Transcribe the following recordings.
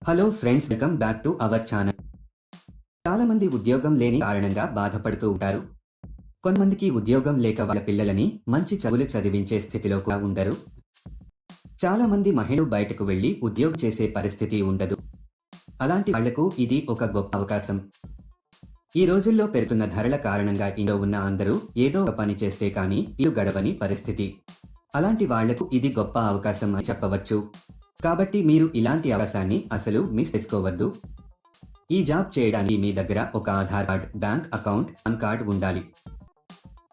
Hello friends, welcome back to our channel. చాలా మంది ఉద్యోగం లేని కారణంగా బాధపడుతూ ఉంటారు. కొంతమందికి ఉద్యోగం లేక వాళ్ళ పిల్లలని మంచి చదువులు చదివించే స్థితిలో కూడా ఉండరు. చాలా మంది మహిళలు బయటకు వెళ్లి ఉద్యోగం చేసే పరిస్థితి ఉండదు. అలాంటి వాళ్లకు ఇది ఒక గొప్ప అవకాశం. ఈ రోజుల్లో పెరుగుతున్న ధరల కారణంగా ఇంట్లో ఉన్న అందరూ ఏదో ఒక పని చేస్తే కానీ ఇల్లు గడవని పరిస్థితి. అలాంటి వాళ్లకు ఇది గొప్ప అవకాశం అని చెప్పవచ్చు. కాబట్టి మీరు ఇలాంటి అవకాశాన్ని అసలు మిస్ చేసుకోవద్దు. ఈ జాబ్ చేయడానికి మీ దగ్గర ఒక Aadhaar card, bank account, pan card ఉండాలి.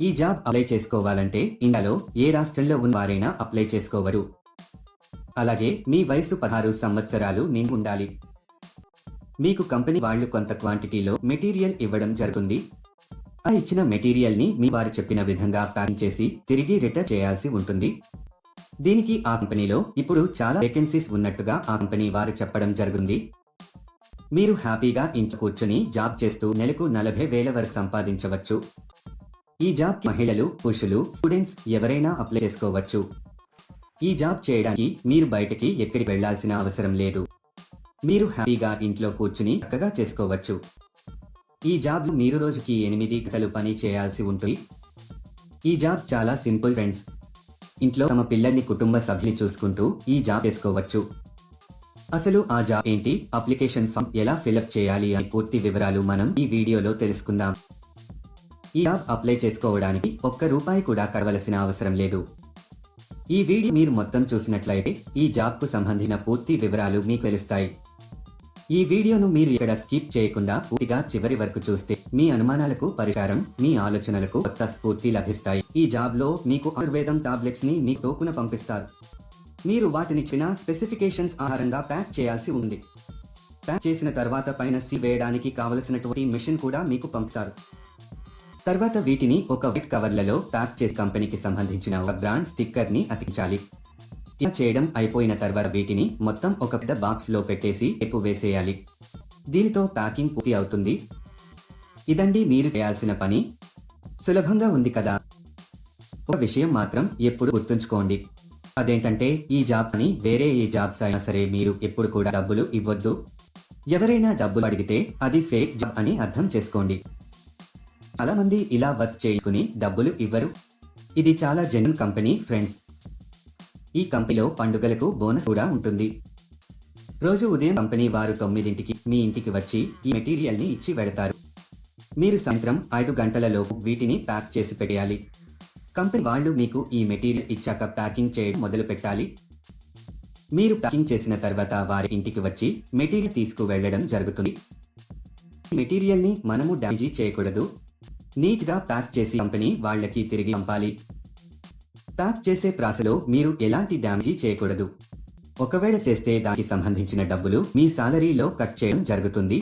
ఈ జాబ్ అప్లై చేసుకోవాలంటే ఇండియాలో ఏ రాష్ట్రంలో ఉన్నవారైనా అప్లై చేసుకోవచ్చు. అలాగే మీ వయసు 16 సంవత్సరాలు నిండి ఉండాలి. మీకు కంపెనీ వాళ్ళు కొంత క్వాంటిటీలో మెటీరియల్ ఇవ్వడం జరుగుతుంది. ఆ ఇచ్చిన మెటీరియల్ ని మీ వారు చెప్పిన విధంగా ప్యాకింగ్ చేసి తిరిగి రిటర్న్ చేయాల్సి ఉంటుంది. దీనికి ఆ కంపెనీలో ఇప్పుడు చాలా వేకెన్సీస్ ఉన్నట్టుగా ఆ కంపెనీ వారు చెప్పడం జరుగుతుంది. మీరు హ్యాపీగా ఇంట్లో కూర్చొని జాబ్ చేస్తూ నెలకు 40,000 వరకు సంపాదించవచ్చు. ఈ జాబ్ మహిళలు, పురుషులు, స్టూడెంట్స్ ఎవరైనా అప్లై చేసుకోవచ్చు. ఈ జాబ్ చేయడానికి మీరు బయటకి ఎక్కడికి వెళ్లాల్సిన అవసరం లేదు. మీరు హ్యాపీగా ఇంట్లో కూర్చుని చక్కగా చేసుకోవచ్చు. ఈ జాబ్ మీరు రోజుకి 8 గంటలు పని చేయాల్సి ఉంటుంది. ఈ జాబ్ చాలా సింపుల్ ఫ్రెండ్స్. ఇంట్లో తమ పిల్లల్ని, కుటుంబ సభ్యుని చూసుకుంటూ ఈ జాబ్ చేసుకోవచ్చు. అసలు ఆ జాబ్ ఏంటి, అప్లికేషన్ ఫామ్ ఎలా ఫిలప్ చేయాలి అని పూర్తి వివరాలు మనం ఈ వీడియోలో తెలుసుకుందాం. ఈ జాబ్ అప్లై చేసుకోవడానికి ₹1 కూడా కట్టవలసిన అవసరం లేదు. ఈ వీడియో మీరు మొత్తం చూసినట్లయితే ఈ జాబ్ కు సంబంధించిన పూర్తి వివరాలు మీకు తెలుస్తాయి. ఈ వీడియోను మీరు ఇక్కడ స్కిప్ చేయకుండా పూర్తిగా చివరి వరకు చూస్తే మీ అనుమానాలకు పరిష్కారం, మీ ఆలోచనలకు కొత్త స్ఫూర్తి లభిస్తాయి. ఈ జాబ్ లో మీకు ఆయుర్వేదం టాబ్లెట్స్ ని మీ టోకున పంపిస్తారు. మీరు వాటిని చిన్న స్పెసిఫికేషన్స్ ఆధారంగా ప్యాక్ చేయాల్సి ఉంది. ప్యాక్ చేసిన తర్వాత పైన సీల్ వేయడానికి కావలసినటువంటి మిషన్ కూడా మీకు పంపుతారు. తర్వాత వీటిని ఒక వైట్ కవర్లలో ప్యాక్ చేసి కంపెనీకి సంబంధించిన ఒక బ్రాండ్ స్టిక్కర్ ని అతికించాలి. ఇలా చేయడం అయిపోయిన తర్వాత వీటిని మొత్తం ఒక పెద్ద బాక్స్ లో పెట్టేసి టేపు వేసేయాలి. దీనితో ప్యాకింగ్ పూర్తి అవుతుంది. ఇదండి మీరు చేయాల్సిన పని. సులభంగా ఉంది కదా? ఒక విషయం మాత్రం ఎప్పుడు గుర్తుంచుకోండి. అదేంటంటే ఈ జాబ్ అని వేరే ఏ జాబ్స్ అయినా సరే మీరు ఎప్పుడు కూడా డబ్బులు ఇవ్వొద్దు. ఎవరైనా డబ్బులు అడిగితే అది ఫేక్ జాబ్ అని అర్థం చేసుకోండి. చాలా మంది ఇలా వర్క్ చేసుకుని డబ్బులు ఇవ్వరు. ఇది చాలా జెన్యూన్ కంపెనీ ఫ్రెండ్స్. ఈ కంపెనీలో పండుగలకు బోనస్ కూడా ఉంటుంది. రోజు ఉదయం కంపెనీ వారు 9ంటికి మీ ఇంటికి వచ్చి ఈ మెటీరియల్ ని ఇచ్చి వెళతారు. మీరు సాయంత్రం 5 గంటలలోపు వీటిని ప్యాక్ చేసి పెట్టేయాలి. కంపెనీ వాళ్ళు మీకు ఈ మెటీరియల్ ఇచ్చాక ప్యాకింగ్ చేయడం మొదలు పెట్టాలి. మీరు ప్యాకింగ్ చేసిన తర్వాత వారి ఇంటికి వచ్చి మెటీరియల్ తీసుకువెళ్లడం జరుగుతుంది. మెటీరియల్ ని మనము డ్యామేజ్ చేయకూడదు. నీట్ గా ప్యాక్ చేసి కంపెనీ వాళ్ళకి తిరిగి పంపాలి. ప్యాక్ చేసే ప్రాసెస్లో మీరు ఎలాంటి డ్యామేజ్ చేయకూడదు. ఒకవేళ చేస్తే దానికి సంబంధించిన డబ్బులు మీ సాలరీలో కట్ చేయడం జరుగుతుంది.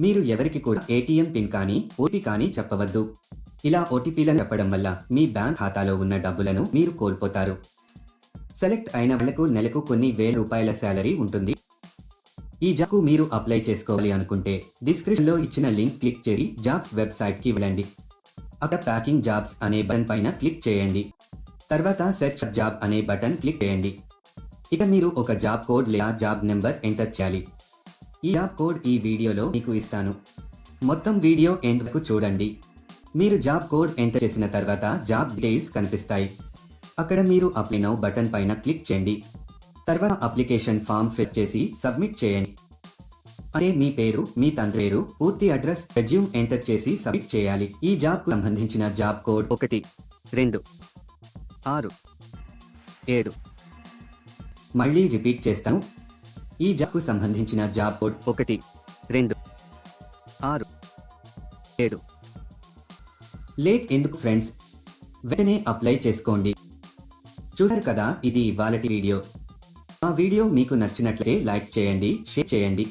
మీరు ఎవరికి కూడా ఏటీఎం పిన్ కానీ ఓటీపీ కానీ చెప్పవద్దు. ఇలా ఓటీపీలను చెప్పడం వల్ల మీ బ్యాంక్ ఖాతాలో ఉన్న డబ్బులను మీరు కోల్పోతారు. సెలెక్ట్ అయిన వాళ్లకు నెలకు కొన్ని ₹1000 శాలరీ ఉంటుంది. ఈ జాబ్కు మీరు అప్లై చేసుకోవాలి అనుకుంటే డిస్క్రిప్షన్ లో ఇచ్చిన లింక్ క్లిక్ చేసి జాబ్స్ వెబ్సైట్ కి వెళ్ళండి. అక్కడ ప్యాకింగ్ జాబ్స్ అనే బటన్ పైన క్లిక్ చేయండి. తర్వాత సెర్చ్ జాబ్ అనే బటన్ క్లిక్ చేయండి. ఇక మీరు ఒక జాబ్ కోడ్ లేదా జాబ్ నెంబర్ ఎంటర్ చేయాలి. ఈ జాబ్ కోడ్ ఈ వీడియోలో మీకు ఇస్తాను. మొత్తం వీడియో ఎండ్ వరకు చూడండి. మీరు జాబ్ కోడ్ ఎంటర్ చేసిన తర్వాత జాబ్ డీటెయిల్స్ కనిపిస్తాయి. అక్కడ మీరు అప్లై నౌ బటన్ పైన క్లిక్ చేయండి. తర్వాత అప్లికేషన్ ఫామ్ ఫిల్ చేసి సబ్మిట్ చేయండి. అదే మీ పేరు, మీ తండ్రి పేరు, పూర్తి అడ్రస్, రెజ్యూమ్ ఎంటర్ చేసి సబ్మిట్ చేయాలి. ఈ జాబ్ కు సంబంధించిన జాబ్ కోడ్ 1267. మళ్ళీ రిపీట్ చేస్తాను. ఈ జాబ్ కు సంబంధించిన జాబ్ కోడ్ 1267. లేట్ ఎందుకు ఫ్రెండ్స్? వెంటనే అప్లై చేసుకోండి. చూశారు కదా, ఇది ఇవాళటి వీడియో. ఆ వీడియో మీకు నచ్చినట్లయితే లైక్ చేయండి, షేర్ చేయండి.